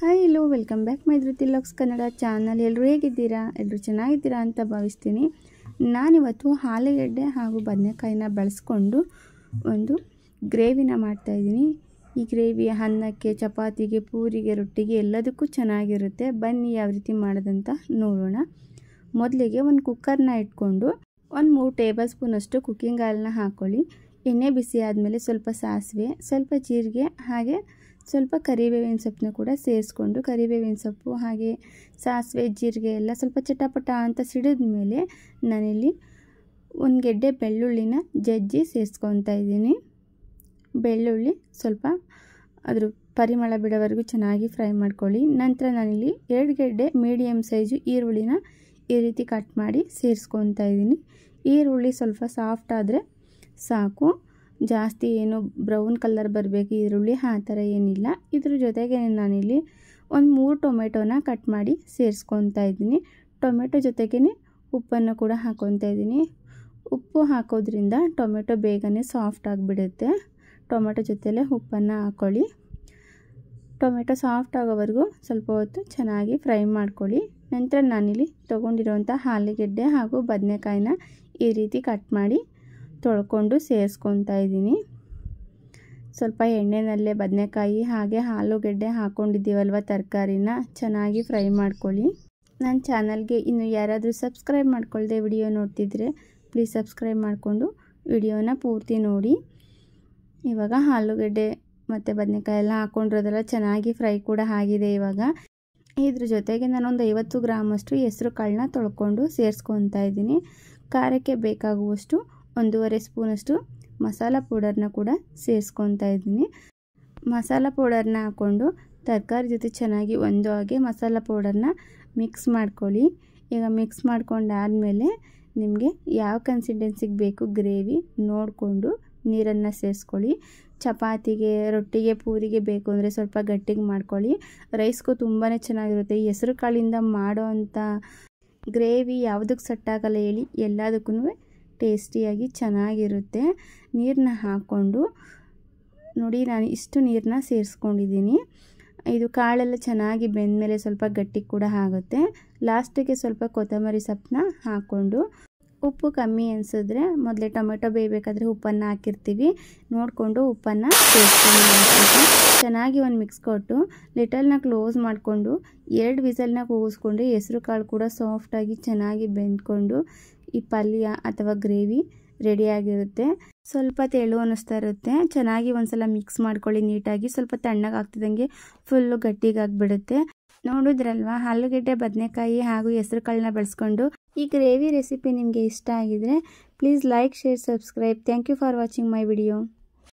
Hi hello welcome back my Dhruti vlogs Kannada channel. ಎಲ್ಲರೂ ಹೇಗಿದ್ದೀರಾ? ಎಲ್ಲರೂ ಚೆನ್ನಾಗಿದ್ದೀರಾ ಅಂತ ಭಾವಿಸ್ತೀನಿ. ನಾನಿವತ್ತು ಆಲೂಗಡ್ಡೆ ಹಾಗೂ ಬದನೆಕಾಯಿನ ಬಳಸ್ಕೊಂಡು ಒಂದು ಗ್ರೇವಿನ ಮಾಡ್ತಾಯಿದ್ದೀನಿ. ಈ ಗ್ರೇವಿ ಅನ್ನಕ್ಕೆ, ಚಪಾತಿಗೆ, ಪೂರಿಗೆ, ರೊಟ್ಟಿಗೆ ಎಲ್ಲದಕ್ಕೂ ಚೆನ್ನಾಗಿರುತ್ತೆ. ಬನ್ನಿ ಯಾವ ರೀತಿ ಮಾಡೋದಂತ ನೋಡೋಣ. ಮೊದಲಿಗೆ ಒಂದು ಕುಕ್ಕರ್ನ ಇಟ್ಕೊಂಡು ಒಂದು 3 ಟೇಬಲ್ ಸ್ಪೂನಷ್ಟು ಕುಕ್ಕಿಂಗ್ ಆಯಿಲ್ನ ಹಾಕ್ಕೊಳ್ಳಿ. ಎಣ್ಣೆ ಬಿಸಿ ಆದಮೇಲೆ ಸ್ವಲ್ಪ ಸಾಸಿವೆ, ಸ್ವಲ್ಪ ಜೀರಿಗೆ ಹಾಗೆ ಸ್ವಲ್ಪ ಕರಿಬೇವಿನ ಸೊಪ್ಪನ್ನ ಕೂಡ ಸೇರಿಸ್ಕೊಂಡು, ಕರಿಬೇವಿನ ಸೊಪ್ಪು ಹಾಗೆ ಸಾಸಿವೆ ಜೀರಿಗೆ ಎಲ್ಲ ಸ್ವಲ್ಪ ಚಟಪಟ ಅಂತ ಸಿಡಿದ ಮೇಲೆ ನಾನಿಲ್ಲಿ ಒಂದು ಗೆಡ್ಡೆ ಬೆಳ್ಳುಳ್ಳಿನ ಜಜ್ಜಿ ಸೇರಿಸ್ಕೊತಾ ಇದ್ದೀನಿ. ಬೆಳ್ಳುಳ್ಳಿ ಸ್ವಲ್ಪ ಅದ್ರ ಪರಿಮಳ ಬಿಡೋವರೆಗೂ ಚೆನ್ನಾಗಿ ಫ್ರೈ ಮಾಡ್ಕೊಳ್ಳಿ. ನಂತರ ನಾನಿಲ್ಲಿ 2 ಗೆಡ್ಡೆ ಮೀಡಿಯಮ್ ಸೈಜು ಈರುಳ್ಳಿನ ಈ ರೀತಿ ಕಟ್ ಮಾಡಿ ಸೇರಿಸ್ಕೊತಾ ಇದ್ದೀನಿ. ಈರುಳ್ಳಿ ಸ್ವಲ್ಪ ಸಾಫ್ಟ್ ಆದರೆ ಸಾಕು, ಜಾಸ್ತಿ ಏನು ಬ್ರೌನ್ ಕಲರ್ ಬರಬೇಕು ಈರುಳ್ಳಿ ಆ ಥರ ಏನಿಲ್ಲ. ಇದ್ರ ಜೊತೆಗೆ ನಾನಿಲ್ಲಿ ಒಂದು 3 ಟೊಮೆಟೊನ ಕಟ್ ಮಾಡಿ ಸೇರಿಸ್ಕೊತಾ ಇದ್ದೀನಿ. ಟೊಮೆಟೊ ಜೊತೆಗೇ ಉಪ್ಪನ್ನು ಕೂಡ ಹಾಕ್ಕೊತಾ ಇದ್ದೀನಿ. ಉಪ್ಪು ಹಾಕೋದ್ರಿಂದ ಟೊಮೆಟೊ ಬೇಗನೆ ಸಾಫ್ಟ್ ಆಗಿಬಿಡುತ್ತೆ. ಟೊಮೆಟೊ ಜೊತೆಲೇ ಉಪ್ಪನ್ನು ಹಾಕ್ಕೊಳ್ಳಿ. ಟೊಮೆಟೊ ಸಾಫ್ಟ್ ಆಗೋವರೆಗೂ ಸ್ವಲ್ಪ ಹೊತ್ತು ಚೆನ್ನಾಗಿ ಫ್ರೈ ಮಾಡ್ಕೊಳ್ಳಿ. ನಂತರ ನಾನಿಲ್ಲಿ ತೊಗೊಂಡಿರೋಂಥ ಆಲೂಗೆಡ್ಡೆ ಹಾಗೂ ಬದನೆಕಾಯಿನ ಈ ರೀತಿ ಕಟ್ ಮಾಡಿ ತೊಳ್ಕೊಂಡು ಸೇರಿಸ್ಕೊತಾ ಇದ್ದೀನಿ. ಸ್ವಲ್ಪ ಎಣ್ಣೆನಲ್ಲೇ ಬದನೆಕಾಯಿ ಹಾಗೆ ಆಲೂಗೆಡ್ಡೆ ಹಾಕ್ಕೊಂಡಿದ್ದೀವಲ್ವ ತರಕಾರಿನ ಚೆನ್ನಾಗಿ ಫ್ರೈ ಮಾಡ್ಕೊಳ್ಳಿ. ನನ್ನ ಚಾನಲ್ಗೆ ಇನ್ನು ಯಾರಾದರೂ ಸಬ್ಸ್ಕ್ರೈಬ್ ಮಾಡ್ಕೊಳ್ಳದೆ ವಿಡಿಯೋ ನೋಡ್ತಿದ್ರೆ ಪ್ಲೀಸ್ ಸಬ್ಸ್ಕ್ರೈಬ್ ಮಾಡಿಕೊಂಡು ವಿಡಿಯೋನ ಪೂರ್ತಿ ನೋಡಿ. ಇವಾಗ ಆಲೂಗೆಡ್ಡೆ ಮತ್ತು ಬದನೆಕಾಯಿ ಎಲ್ಲ ಹಾಕ್ಕೊಂಡಿರೋದೆಲ್ಲ ಚೆನ್ನಾಗಿ ಫ್ರೈ ಕೂಡ ಆಗಿದೆ. ಇವಾಗ ಇದ್ರ ಜೊತೆಗೆ ನಾನೊಂದು 50 ಗ್ರಾಮಷ್ಟು ಹೆಸರು ಕಾಳನ್ನ ತೊಳ್ಕೊಂಡು ಸೇರಿಸ್ಕೊತಾ ಇದ್ದೀನಿ. ಖಾರಕ್ಕೆ ಬೇಕಾಗುವಷ್ಟು 1.5 ಸ್ಪೂನಷ್ಟು ಮಸಾಲ ಪೌಡರ್ನ ಕೂಡ ಸೇರಿಸ್ಕೊತಾ ಇದ್ದೀನಿ. ಮಸಾಲ ಪೌಡರ್ನ ಹಾಕ್ಕೊಂಡು ತರಕಾರಿ ಜೊತೆ ಚೆನ್ನಾಗಿ ಒಂದು ಹಾಗೆ ಮಸಾಲ ಪೌಡರ್ನ ಮಿಕ್ಸ್ ಮಾಡ್ಕೊಳ್ಳಿ. ಈಗ ಮಿಕ್ಸ್ ಮಾಡ್ಕೊಂಡಾದಮೇಲೆ ನಿಮಗೆ ಯಾವ ಕನ್ಸಿಸ್ಟೆನ್ಸಿಗೆ ಬೇಕು ಗ್ರೇವಿ ನೋಡಿಕೊಂಡು ನೀರನ್ನು ಸೇರಿಸ್ಕೊಳ್ಳಿ. ಚಪಾತಿಗೆ, ರೊಟ್ಟಿಗೆ, ಪೂರಿಗೆ ಬೇಕು ಅಂದರೆ ಸ್ವಲ್ಪ ಗಟ್ಟಿಗೆ ಮಾಡ್ಕೊಳ್ಳಿ. ರೈಸ್ಗೂ ತುಂಬಾ ಚೆನ್ನಾಗಿರುತ್ತೆ. ಈ ಹೆಸರು ಕಾಳಿಂದ ಮಾಡೋ ಅಂಥ ಗ್ರೇವಿ ಯಾವುದಕ್ಕೆ ಸೆಟ್ ಆಗಲ್ಲ ಹೇಳಿ, ಎಲ್ಲದಕ್ಕೂ ಟೇಸ್ಟಿಯಾಗಿ ಚೆನ್ನಾಗಿರುತ್ತೆ. ನೀರನ್ನ ಹಾಕ್ಕೊಂಡು ನೋಡಿ, ನಾನು ಇಷ್ಟು ನೀರನ್ನ ಸೇರಿಸ್ಕೊಂಡಿದ್ದೀನಿ. ಇದು ಕಾಳೆಲ್ಲ ಚೆನ್ನಾಗಿ ಬೆಂದಮೇಲೆ ಸ್ವಲ್ಪ ಗಟ್ಟಿ ಕೂಡ ಆಗುತ್ತೆ. ಲಾಸ್ಟಿಗೆ ಸ್ವಲ್ಪ ಕೊತ್ತಂಬರಿ ಸೊಪ್ಪನ್ನ ಹಾಕ್ಕೊಂಡು, ಉಪ್ಪು ಕಮ್ಮಿ ಅನಿಸಿದ್ರೆ ಮೊದಲೇ ಟೊಮೆಟೊ ಬೇಯಬೇಕಾದ್ರೆ ಉಪ್ಪನ್ನು ಹಾಕಿರ್ತೀವಿ, ನೋಡಿಕೊಂಡು ಉಪ್ಪನ್ನು ಸೇರಿಸ್ಕೊಂಡು ಚೆನ್ನಾಗಿ ಒಂದು ಮಿಕ್ಸ್ ಕೊಟ್ಟು ಲಿಟಲ್ನ ಕ್ಲೋಸ್ ಮಾಡಿಕೊಂಡು 2 ವಿಸಲ್ನ ಕೂಗಿಸ್ಕೊಂಡ್ರೆ ಹೆಸರು ಕಾಳು ಕೂಡ ಸಾಫ್ಟಾಗಿ ಚೆನ್ನಾಗಿ ಬೆಂದ್ಕೊಂಡು ಈ ಪಲ್ಯ ಅಥವಾ ಗ್ರೇವಿ ರೆಡಿಯಾಗಿರುತ್ತೆ. ಸ್ವಲ್ಪ ತೆಳು ಅನ್ನಿಸ್ತಾ ಇರುತ್ತೆ. ಚೆನ್ನಾಗಿ ಒಂದ್ಸಲ ಮಿಕ್ಸ್ ಮಾಡ್ಕೊಳ್ಳಿ ನೀಟಾಗಿ. ಸ್ವಲ್ಪ ತಣ್ಣಗೆ ಆಗ್ತಿದ್ದಂಗೆ ಫುಲ್ಲು ಗಟ್ಟಿಗಾಗಿಬಿಡುತ್ತೆ. ನೋಡಿದ್ರಲ್ವಾ, ಆಲೂಗೆಡ್ಡೆ ಬದನೆಕಾಯಿ ಹಾಗೂ ಹೆಸರು ಕಾಳನ್ನ ಬಳಸ್ಕೊಂಡು ಈ ಗ್ರೇವಿ ರೆಸಿಪಿ ನಿಮಗೆ ಇಷ್ಟ ಆಗಿದ್ರೆ please like, share, subscribe. Thank you for watching my video.